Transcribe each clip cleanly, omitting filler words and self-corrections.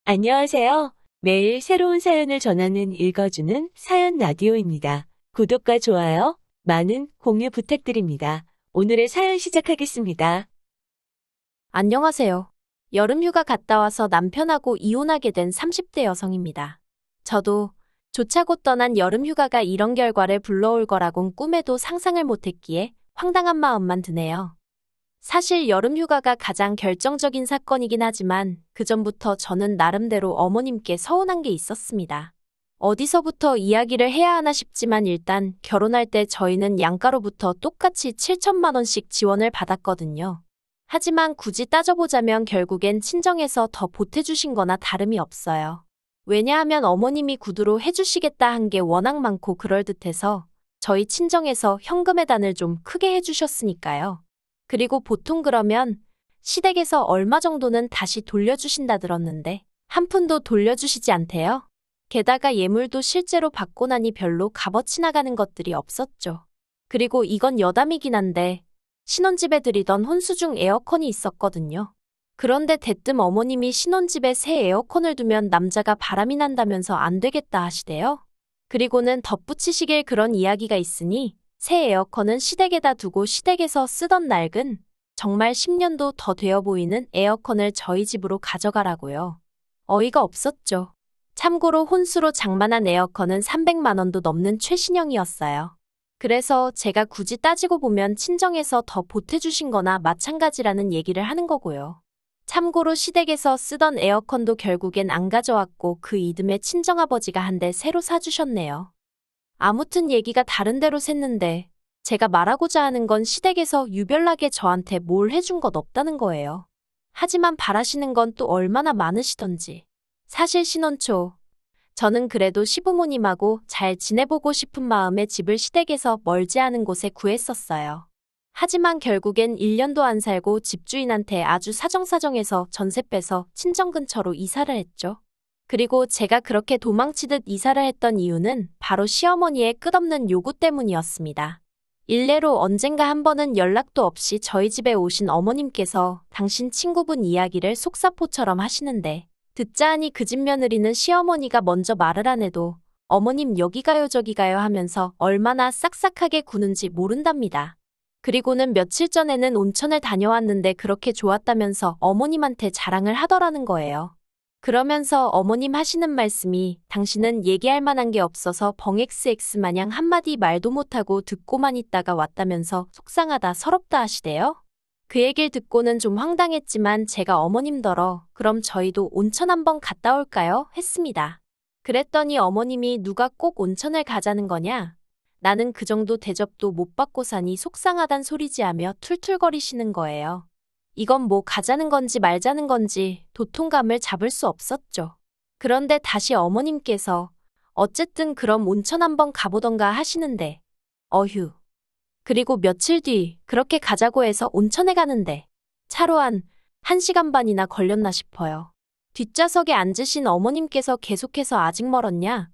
안녕하세요. 매일 새로운 사연을 전하는 읽어주는 사연 라디오입니다. 구독과 좋아요, 많은 공유 부탁드립니다. 오늘의 사연 시작하겠습니다. 안녕하세요. 여름휴가 갔다 와서 남편하고 이혼하게 된 30대 여성입니다. 저도 조차고 떠난 여름휴가가 이런 결과를 불러올 거라곤 꿈에도 상상을 못했기에 황당한 마음만 드네요. 사실 여름휴가가 가장 결정적인 사건이긴 하지만 그전부터 저는 나름대로 어머님께 서운한 게 있었습니다. 어디서부터 이야기를 해야 하나 싶지만 일단 결혼할 때 저희는 양가로부터 똑같이 7천만 원씩 지원을 받았거든요. 하지만 굳이 따져보자면 결국엔 친정에서 더 보태주신 거나 다름이 없어요. 왜냐하면 어머님이 구두로 해주시겠다 한 게 워낙 많고 그럴듯해서 저희 친정에서 현금의 단을 좀 크게 해주셨으니까요. 그리고 보통 그러면 시댁에서 얼마 정도는 다시 돌려주신다 들었는데 한 푼도 돌려주시지 않대요. 게다가 예물도 실제로 받고 나니 별로 값어치 나가는 것들이 없었죠. 그리고 이건 여담이긴 한데 신혼집에 들이던 혼수중 에어컨이 있었거든요. 그런데 대뜸 어머님이 신혼집에 새 에어컨을 두면 남자가 바람이 난다면서 안 되겠다 하시대요. 그리고는 덧붙이시길 그런 이야기가 있으니 새 에어컨은 시댁에다 두고 시댁에서 쓰던 낡은 정말 10년도 더 되어 보이는 에어컨을 저희 집으로 가져가라고요. 어이가 없었죠. 참고로 혼수로 장만한 에어컨은 300만 원도 넘는 최신형이었어요. 그래서 제가 굳이 따지고 보면 친정에서 더 보태주신 거나 마찬가지라는 얘기를 하는 거고요. 참고로 시댁에서 쓰던 에어컨도 결국엔 안 가져왔고 그 이듬해 친정아버지가 한 대 새로 사주셨네요. 아무튼 얘기가 다른 데로 샜는데 제가 말하고자 하는 건 시댁에서 유별나게 저한테 뭘 해준 것 없다는 거예요. 하지만 바라시는 건 또 얼마나 많으시던지. 사실 신혼 초 저는 그래도 시부모님하고 잘 지내보고 싶은 마음에 집을 시댁에서 멀지 않은 곳에 구했었어요. 하지만 결국엔 1년도 안 살고 집주인한테 아주 사정사정해서 전세 빼서 친정 근처로 이사를 했죠. 그리고 제가 그렇게 도망치듯 이사를 했던 이유는 바로 시어머니의 끝없는 요구 때문이었습니다. 일례로 언젠가 한 번은 연락도 없이 저희 집에 오신 어머님께서 당신 친구분 이야기를 속사포처럼 하시는데 듣자 하니 그 집 며느리는 시어머니가 먼저 말을 안 해도 어머님 여기 가요 저기 가요 하면서 얼마나 싹싹하게 구는지 모른답니다. 그리고는 며칠 전에는 온천을 다녀왔는데 그렇게 좋았다면서 어머님한테 자랑을 하더라는 거예요. 그러면서 어머님 하시는 말씀이 당신은 얘기할 만한 게 없어서 벙XX 마냥 한마디 말도 못하고 듣고만 있다가 왔다면서 속상하다 서럽다 하시대요. 그 얘기를 듣고는 좀 황당했지만 제가 어머님더러 그럼 저희도 온천 한번 갔다 올까요? 했습니다. 그랬더니 어머님이 누가 꼭 온천을 가자는 거냐? 나는 그 정도 대접도 못 받고 사니 속상하단 소리지 하며 툴툴거리시는 거예요. 이건 뭐 가자는 건지 말자는 건지 도통감을 잡을 수 없었죠. 그런데 다시 어머님께서 어쨌든 그럼 온천 한번 가보던가 하시는데 어휴. 그리고 며칠 뒤 그렇게 가자고 해서 온천에 가는데 차로 한 1시간 반이나 걸렸나 싶어요. 뒷좌석에 앉으신 어머님께서 계속해서 아직 멀었냐?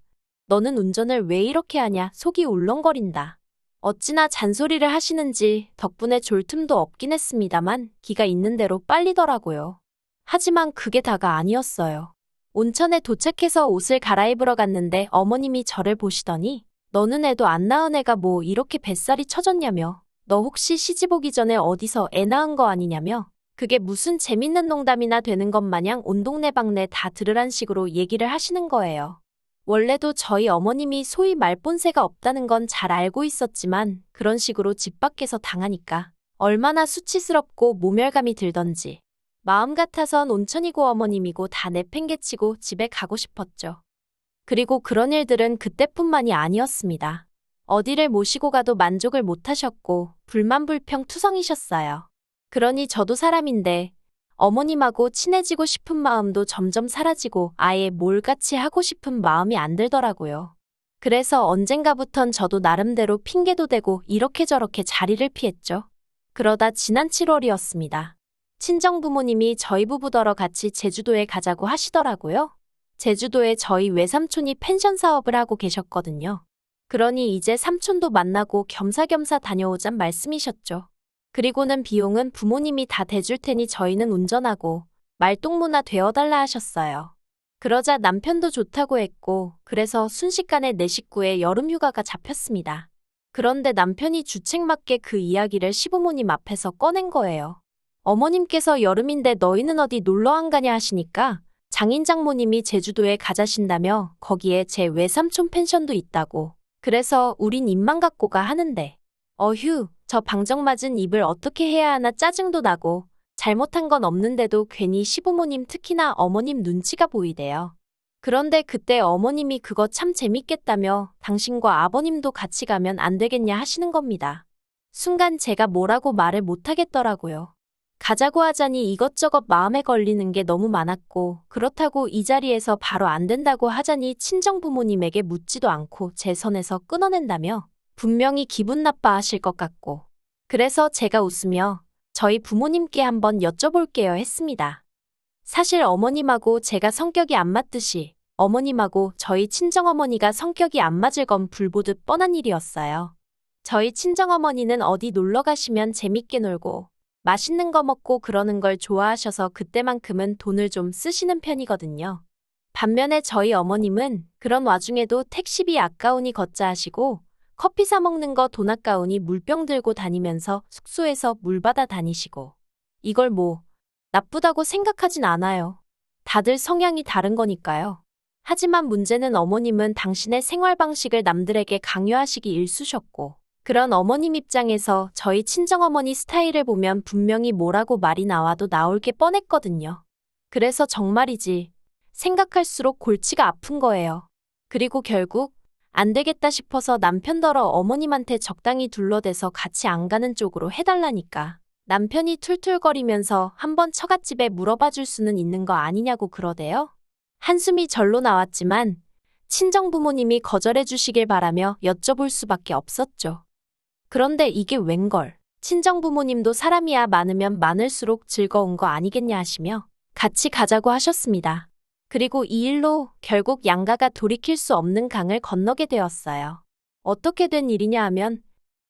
너는 운전을 왜 이렇게 하냐? 속이 울렁거린다. 어찌나 잔소리를 하시는지 덕분에 졸 틈도 없긴 했습니다만 기가 있는 대로 빨리더라고요. 하지만 그게 다가 아니었어요. 온천에 도착해서 옷을 갈아입으러 갔는데 어머님이 저를 보시더니 너는 애도 안 낳은 애가 뭐 이렇게 뱃살이 처졌냐며 너 혹시 시집 오기 전에 어디서 애 낳은 거 아니냐며 그게 무슨 재밌는 농담이나 되는 것 마냥 온 동네방네 다 들으란 식으로 얘기를 하시는 거예요. 원래도 저희 어머님이 소위 말본새가 없다는 건 잘 알고 있었지만 그런 식으로 집 밖에서 당하니까 얼마나 수치스럽고 모멸감이 들던지 마음 같아선 온천이고 어머님이고 다 내팽개치고 집에 가고 싶었죠. 그리고 그런 일들은 그때뿐만이 아니었습니다. 어디를 모시고 가도 만족을 못하셨고 불만불평투성이셨어요. 그러니 저도 사람인데 어머님하고 친해지고 싶은 마음도 점점 사라지고 아예 뭘 같이 하고 싶은 마음이 안 들더라고요. 그래서 언젠가부턴 저도 나름대로 핑계도 대고 이렇게 저렇게 자리를 피했죠. 그러다 지난 7월이었습니다. 친정부모님이 저희 부부더러 같이 제주도에 가자고 하시더라고요. 제주도에 저희 외삼촌이 펜션 사업을 하고 계셨거든요. 그러니 이제 삼촌도 만나고 겸사겸사 다녀오잔 말씀이셨죠. 그리고는 비용은 부모님이 다 대줄 테니 저희는 운전하고 말동무나 되어달라 하셨어요. 그러자 남편도 좋다고 했고, 그래서 순식간에 내 식구의 여름 휴가가 잡혔습니다. 그런데 남편이 주책맞게 그 이야기를 시부모님 앞에서 꺼낸 거예요. 어머님께서 여름인데 너희는 어디 놀러 안 가냐 하시니까 장인 장모님이 제주도에 가자신다며 거기에 제 외삼촌 펜션도 있다고. 그래서 우린 입만 갖고 가 하는데. 어휴, 저 방정맞은 입을 어떻게 해야 하나 짜증도 나고 잘못한 건 없는데도 괜히 시부모님 특히나 어머님 눈치가 보이대요. 그런데 그때 어머님이 그거 참 재밌겠다며 당신과 아버님도 같이 가면 안 되겠냐 하시는 겁니다. 순간 제가 뭐라고 말을 못하겠더라고요. 가자고 하자니 이것저것 마음에 걸리는 게 너무 많았고, 그렇다고 이 자리에서 바로 안 된다고 하자니 친정 부모님에게 묻지도 않고 제 선에서 끊어낸다며 분명히 기분 나빠하실 것 같고. 그래서 제가 웃으며 저희 부모님께 한번 여쭤볼게요 했습니다. 사실 어머님하고 제가 성격이 안 맞듯이 어머님하고 저희 친정어머니가 성격이 안 맞을 건 불보듯 뻔한 일이었어요. 저희 친정어머니는 어디 놀러 가시면 재밌게 놀고 맛있는 거 먹고 그러는 걸 좋아하셔서 그때만큼은 돈을 좀 쓰시는 편이거든요. 반면에 저희 어머님은 그런 와중에도 택시비 아까우니 걷자 하시고 커피 사 먹는 거 돈 아까우니 물병 들고 다니면서 숙소에서 물 받아 다니시고. 이걸 뭐 나쁘다고 생각하진 않아요. 다들 성향이 다른 거니까요. 하지만 문제는 어머님은 당신의 생활 방식을 남들에게 강요하시기 일쑤셨고, 그런 어머님 입장에서 저희 친정어머니 스타일을 보면 분명히 뭐라고 말이 나와도 나올 게 뻔했거든요. 그래서 정말이지 생각할수록 골치가 아픈 거예요. 그리고 결국 안 되겠다 싶어서 남편더러 어머님한테 적당히 둘러대서 같이 안 가는 쪽으로 해달라니까. 남편이 툴툴거리면서 한번 처갓집에 물어봐 줄 수는 있는 거 아니냐고 그러대요. 한숨이 절로 나왔지만 친정 부모님이 거절해 주시길 바라며 여쭤볼 수밖에 없었죠. 그런데 이게 웬걸. 친정 부모님도 사람이야 많으면 많을수록 즐거운 거 아니겠냐 하시며 같이 가자고 하셨습니다. 그리고 이 일로 결국 양가가 돌이킬 수 없는 강을 건너게 되었어요. 어떻게 된 일이냐 하면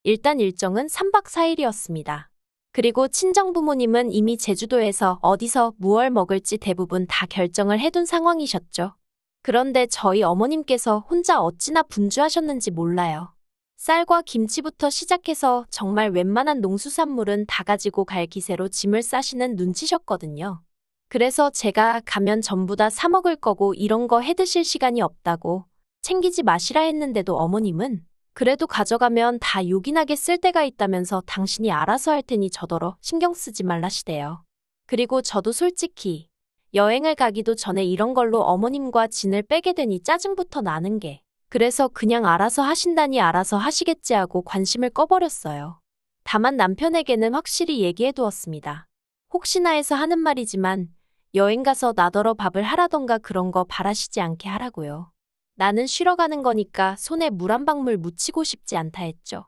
일단 일정은 3박 4일이었습니다. 그리고 친정 부모님은 이미 제주도에서 어디서 무얼 먹을지 대부분 다 결정을 해둔 상황이셨죠. 그런데 저희 어머님께서 혼자 어찌나 분주하셨는지 몰라요. 쌀과 김치부터 시작해서 정말 웬만한 농수산물은 다 가지고 갈 기세로 짐을 싸시는 눈치셨거든요. 그래서 제가 가면 전부 다 사 먹을 거고 이런 거 해 드실 시간이 없다고 챙기지 마시라 했는데도 어머님은 그래도 가져가면 다 요긴하게 쓸 때가 있다면서 당신이 알아서 할 테니 저더러 신경 쓰지 말라시대요. 그리고 저도 솔직히 여행을 가기도 전에 이런 걸로 어머님과 진을 빼게 되니 짜증부터 나는 게, 그래서 그냥 알아서 하신다니 알아서 하시겠지 하고 관심을 꺼버렸어요. 다만 남편에게는 확실히 얘기해 두었습니다. 혹시나 해서 하는 말이지만 여행 가서 나더러 밥을 하라던가 그런 거 바라시지 않게 하라고요. 나는 쉬러 가는 거니까 손에 물 한 방울 묻히고 싶지 않다 했죠.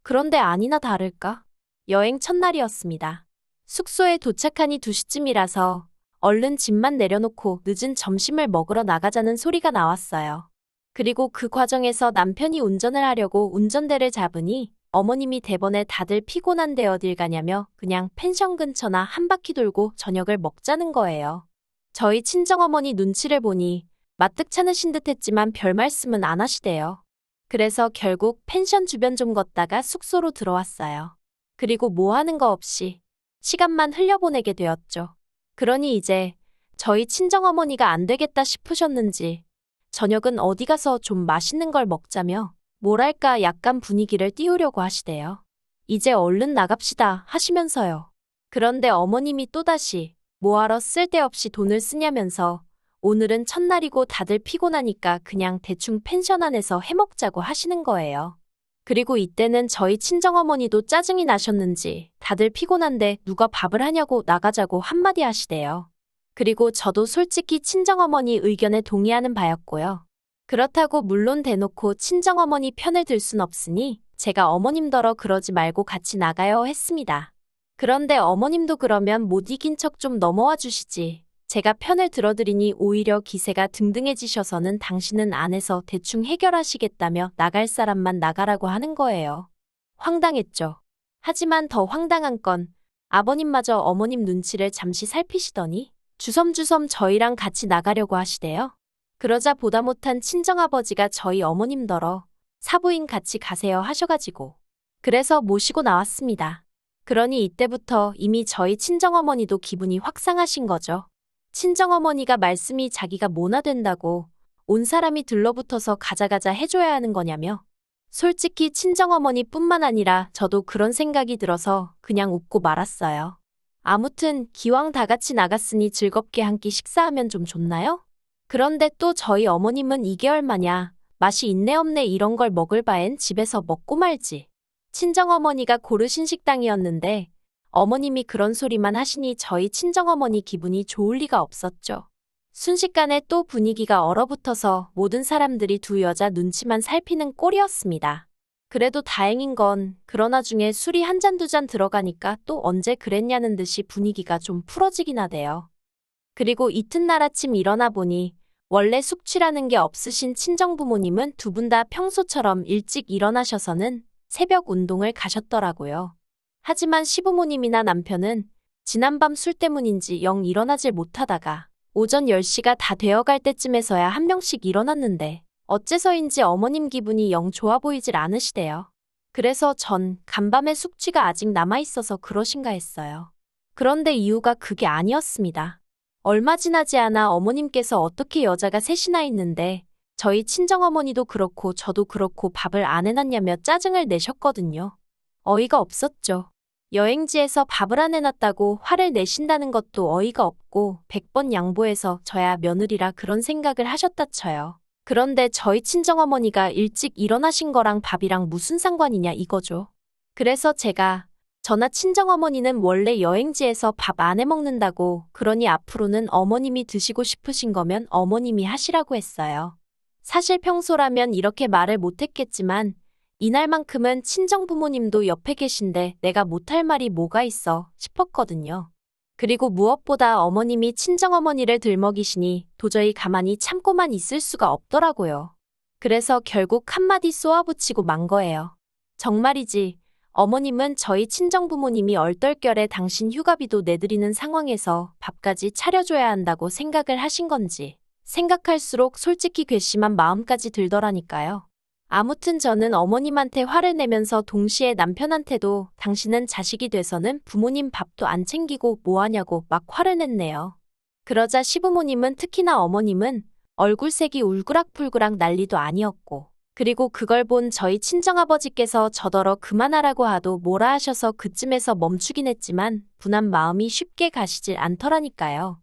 그런데 아니나 다를까? 여행 첫날이었습니다. 숙소에 도착하니 2시쯤이라서 얼른 짐만 내려놓고 늦은 점심을 먹으러 나가자는 소리가 나왔어요. 그리고 그 과정에서 남편이 운전을 하려고 운전대를 잡으니 어머님이 대번에 다들 피곤한데 어딜 가냐며 그냥 펜션 근처나 한 바퀴 돌고 저녁을 먹자는 거예요. 저희 친정어머니 눈치를 보니 마뜩찮으신 듯 했지만 별 말씀은 안 하시대요. 그래서 결국 펜션 주변 좀 걷다가 숙소로 들어왔어요. 그리고 뭐 하는 거 없이 시간만 흘려보내게 되었죠. 그러니 이제 저희 친정어머니가 안 되겠다 싶으셨는지 저녁은 어디 가서 좀 맛있는 걸 먹자며 뭐랄까 약간 분위기를 띄우려고 하시대요. 이제 얼른 나갑시다 하시면서요. 그런데 어머님이 또다시 뭐하러 쓸데없이 돈을 쓰냐면서 오늘은 첫날이고 다들 피곤하니까 그냥 대충 펜션 안에서 해먹자고 하시는 거예요. 그리고 이때는 저희 친정어머니도 짜증이 나셨는지 다들 피곤한데 누가 밥을 하냐고 나가자고 한마디 하시대요. 그리고 저도 솔직히 친정어머니 의견에 동의하는 바였고요. 그렇다고 물론 대놓고 친정어머니 편을 들 순 없으니 제가 어머님더러 그러지 말고 같이 나가요 했습니다. 그런데 어머님도 그러면 못 이긴 척 좀 넘어와 주시지. 제가 편을 들어드리니 오히려 기세가 등등해지셔서는 당신은 안에서 대충 해결하시겠다며 나갈 사람만 나가라고 하는 거예요. 황당했죠. 하지만 더 황당한 건 아버님마저 어머님 눈치를 잠시 살피시더니 주섬주섬 저희랑 같이 나가려고 하시대요. 그러자 보다 못한 친정아버지가 저희 어머님더러 사부인 같이 가세요 하셔가지고 그래서 모시고 나왔습니다. 그러니 이때부터 이미 저희 친정어머니도 기분이 확 상하신 거죠. 친정어머니가 말씀이 자기가 뭐나 된다고 온 사람이 들러붙어서 가자가자 해줘야 하는 거냐며. 솔직히 친정어머니뿐만 아니라 저도 그런 생각이 들어서 그냥 웃고 말았어요. 아무튼 기왕 다 같이 나갔으니 즐겁게 한 끼 식사하면 좀 좋나요? 그런데 또 저희 어머님은 이게 얼마냐, 맛이 있네 없네 이런 걸 먹을 바엔 집에서 먹고 말지. 친정어머니가 고르신 식당이었는데 어머님이 그런 소리만 하시니 저희 친정어머니 기분이 좋을 리가 없었죠. 순식간에 또 분위기가 얼어붙어서 모든 사람들이 두 여자 눈치만 살피는 꼴이었습니다. 그래도 다행인 건 그러나 중에 술이 한 잔 두 잔 들어가니까 또 언제 그랬냐는 듯이 분위기가 좀 풀어지긴 하대요. 그리고 이튿날 아침 일어나 보니 원래 숙취라는 게 없으신 친정부모님은 두 분 다 평소처럼 일찍 일어나셔서는 새벽 운동을 가셨더라고요. 하지만 시부모님이나 남편은 지난밤 술 때문인지 영 일어나질 못하다가 오전 10시가 다 되어갈 때쯤에서야 한 명씩 일어났는데 어째서인지 어머님 기분이 영 좋아 보이질 않으시대요. 그래서 전 간밤에 숙취가 아직 남아있어서 그러신가 했어요. 그런데 이유가 그게 아니었습니다. 얼마 지나지 않아 어머님께서 어떻게 여자가 셋이나 있는데 저희 친정어머니도 그렇고 저도 그렇고 밥을 안 해놨냐며 짜증을 내셨거든요. 어이가 없었죠. 여행지에서 밥을 안 해놨다고 화를 내신다는 것도 어이가 없고 100번 양보해서 저야 며느리라 그런 생각을 하셨다 쳐요. 그런데 저희 친정어머니가 일찍 일어나신 거랑 밥이랑 무슨 상관이냐 이거죠. 그래서 제가 저나 친정어머니는 원래 여행지에서 밥 안 해먹는다고 그러니 앞으로는 어머님이 드시고 싶으신 거면 어머님이 하시라고 했어요. 사실 평소라면 이렇게 말을 못했겠지만 이날만큼은 친정부모님도 옆에 계신데 내가 못할 말이 뭐가 있어 싶었거든요. 그리고 무엇보다 어머님이 친정어머니를 들먹이시니 도저히 가만히 참고만 있을 수가 없더라고요. 그래서 결국 한마디 쏘아붙이고 만 거예요. 정말이지 어머님은 저희 친정부모님이 얼떨결에 당신 휴가비도 내드리는 상황에서 밥까지 차려줘야 한다고 생각을 하신 건지 생각할수록 솔직히 괘씸한 마음까지 들더라니까요. 아무튼 저는 어머님한테 화를 내면서 동시에 남편한테도 당신은 자식이 돼서는 부모님 밥도 안 챙기고 뭐하냐고 막 화를 냈네요. 그러자 시부모님은 특히나 어머님은 얼굴색이 울그락불그락 난리도 아니었고 그리고 그걸 본 저희 친정아버지께서 저더러 그만하라고 하도 뭐라 하셔서 그쯤에서 멈추긴 했지만 분한 마음이 쉽게 가시질 않더라니까요.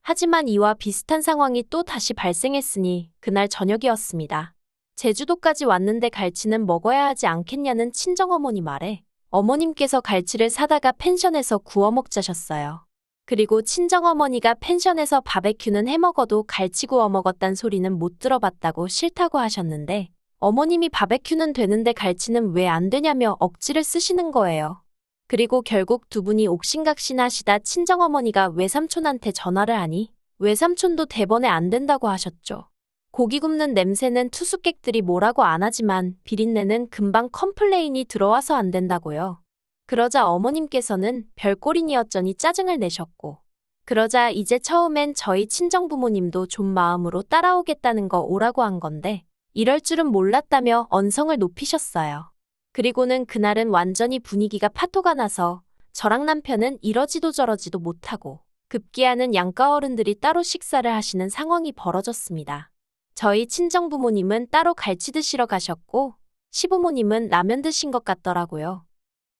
하지만 이와 비슷한 상황이 또 다시 발생했으니 그날 저녁이었습니다. 제주도까지 왔는데 갈치는 먹어야 하지 않겠냐는 친정어머니 말에 어머님께서 갈치를 사다가 펜션에서 구워 먹자셨어요. 그리고 친정어머니가 펜션에서 바베큐는 해먹어도 갈치 구워 먹었단 소리는 못 들어봤다고 싫다고 하셨는데 어머님이 바베큐는 되는데 갈치는 왜 안 되냐며 억지를 쓰시는 거예요. 그리고 결국 두 분이 옥신각신 하시다 친정어머니가 외삼촌한테 전화를 하니 외삼촌도 대번에 안 된다고 하셨죠. 고기 굽는 냄새는 투숙객들이 뭐라고 안 하지만 비린내는 금방 컴플레인이 들어와서 안 된다고요. 그러자 어머님께서는 별꼴이니어쩌니 짜증을 내셨고 그러자 이제 처음엔 저희 친정부모님도 좀 마음으로 따라오겠다는 거 오라고 한 건데 이럴 줄은 몰랐다며 언성을 높이셨어요. 그리고는 그날은 완전히 분위기가 파토가 나서 저랑 남편은 이러지도 저러지도 못하고 급기야는 양가 어른들이 따로 식사를 하시는 상황이 벌어졌습니다. 저희 친정부모님은 따로 갈치 드시러 가셨고 시부모님은 라면 드신 것 같더라고요.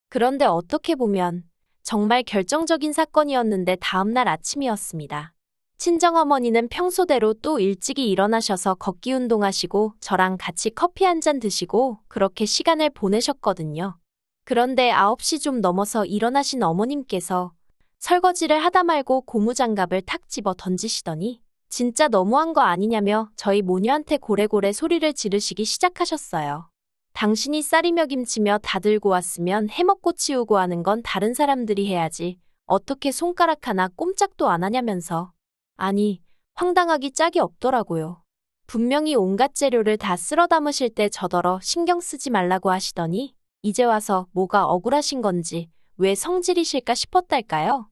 그런데 어떻게 보면 정말 결정적인 사건이었는데 다음날 아침이었습니다. 친정어머니는 평소대로 또 일찍이 일어나셔서 걷기 운동하시고 저랑 같이 커피 한 잔 드시고 그렇게 시간을 보내셨거든요. 그런데 9시 좀 넘어서 일어나신 어머님께서 설거지를 하다 말고 고무장갑을 탁 집어 던지시더니 진짜 너무한 거 아니냐며 저희 모녀한테 고래고래 소리를 지르시기 시작하셨어요. 당신이 쌀이며 김치며 다 들고 왔으면 해먹고 치우고 하는 건 다른 사람들이 해야지 어떻게 손가락 하나 꼼짝도 안 하냐면서. 아니, 황당하기 짝이 없더라고요. 분명히 온갖 재료를 다 쓸어 담으실 때 저더러 신경 쓰지 말라고 하시더니 이제 와서 뭐가 억울하신 건지 왜 성질이실까 싶었달까요?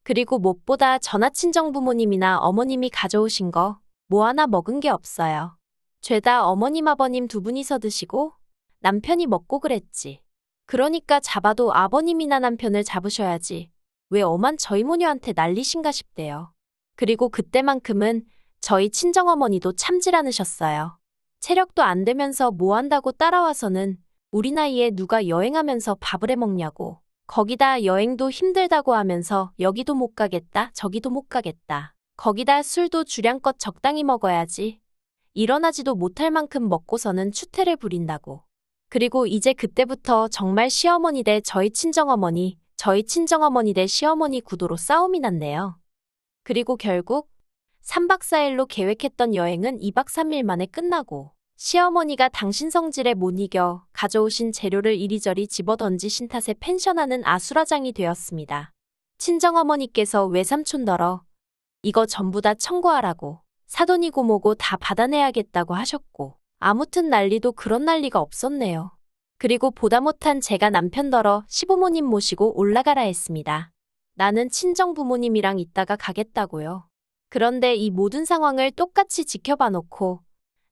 그리고 무엇보다 전화 친정 부모님이나 어머님이 가져오신 거 뭐 하나 먹은 게 없어요. 죄다 어머님 아버님 두 분이서 드시고 남편이 먹고 그랬지. 그러니까 잡아도 아버님이나 남편을 잡으셔야지. 왜 엄한 저희 모녀한테 난리신가 싶대요. 그리고 그때만큼은 저희 친정어머니도 참질 않으셨어요. 체력도 안 되면서 뭐 한다고 따라와서는 우리 나이에 누가 여행하면서 밥을 해 먹냐고. 거기다 여행도 힘들다고 하면서 여기도 못 가겠다, 저기도 못 가겠다. 거기다 술도 주량껏 적당히 먹어야지. 일어나지도 못할 만큼 먹고서는 추태를 부린다고. 그리고 이제 그때부터 정말 시어머니 대 저희 친정어머니, 저희 친정어머니 대 시어머니 구도로 싸움이 났네요. 그리고 결국 3박 4일로 계획했던 여행은 2박 3일 만에 끝나고 시어머니가 당신 성질에 못 이겨 가져오신 재료를 이리저리 집어던지신 탓에 펜션하는 아수라장이 되었습니다. 친정어머니께서 외삼촌더러 이거 전부 다 청구하라고 사돈이고 뭐고 다 받아내야겠다고 하셨고 아무튼 난리도 그런 난리가 없었네요. 그리고 보다 못한 제가 남편더러 시부모님 모시고 올라가라 했습니다. 나는 친정 부모님이랑 있다가 가겠다고요. 그런데 이 모든 상황을 똑같이 지켜봐 놓고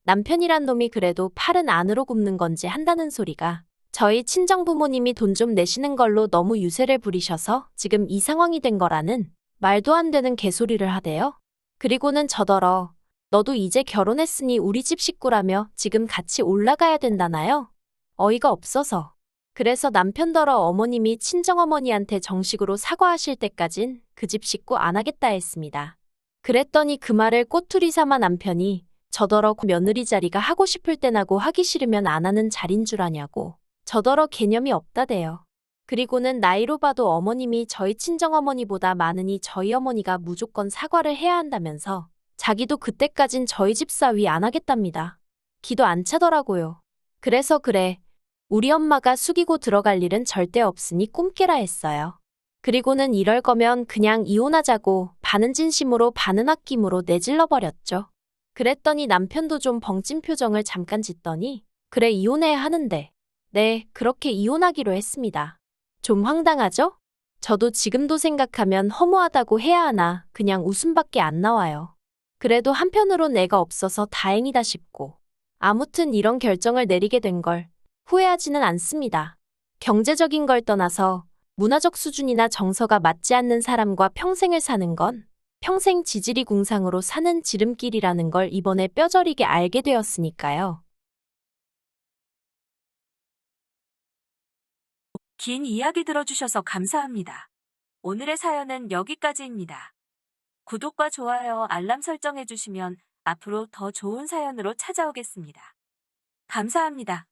남편이란 놈이 그래도 팔은 안으로 굽는 건지 한다는 소리가 저희 친정 부모님이 돈 좀 내시는 걸로 너무 유세를 부리셔서 지금 이 상황이 된 거라는 말도 안 되는 개소리를 하대요. 그리고는 저더러 너도 이제 결혼했으니 우리 집 식구라며 지금 같이 올라가야 된다나요? 어이가 없어서. 그래서 남편더러 어머님이 친정어머니한테 정식으로 사과하실 때까진 그 집 식구 안 하겠다 했습니다. 그랬더니 그 말을 꼬투리 삼아 남편이 저더러 며느리 자리가 하고 싶을 땐하고 하기 싫으면 안 하는 자린 줄 아냐고. 저더러 개념이 없다대요. 그리고는 나이로 봐도 어머님이 저희 친정어머니보다 많으니 저희 어머니가 무조건 사과를 해야 한다면서 자기도 그때까진 저희 집 사위 안 하겠답니다. 기도 안 차더라고요. 그래서 그래. 우리 엄마가 숙이고 들어갈 일은 절대 없으니 꿈깨라 했어요. 그리고는 이럴 거면 그냥 이혼하자고 반은 진심으로 반은 아낌으로 내질러버렸죠. 그랬더니 남편도 좀 벙찐 표정을 잠깐 짓더니 그래 이혼해야 하는데 네 그렇게 이혼하기로 했습니다. 좀 황당하죠? 저도 지금도 생각하면 허무하다고 해야 하나 그냥 웃음밖에 안 나와요. 그래도 한편으론 애가 없어서 다행이다 싶고 아무튼 이런 결정을 내리게 된 걸 후회하지는 않습니다. 경제적인 걸 떠나서 문화적 수준이나 정서가 맞지 않는 사람과 평생을 사는 건 평생 지지리 궁상으로 사는 지름길이라는 걸 이번에 뼈저리게 알게 되었으니까요. 긴 이야기 들어주셔서 감사합니다. 오늘의 사연은 여기까지입니다. 구독과 좋아요, 알람 설정해주시면 앞으로 더 좋은 사연으로 찾아오겠습니다. 감사합니다.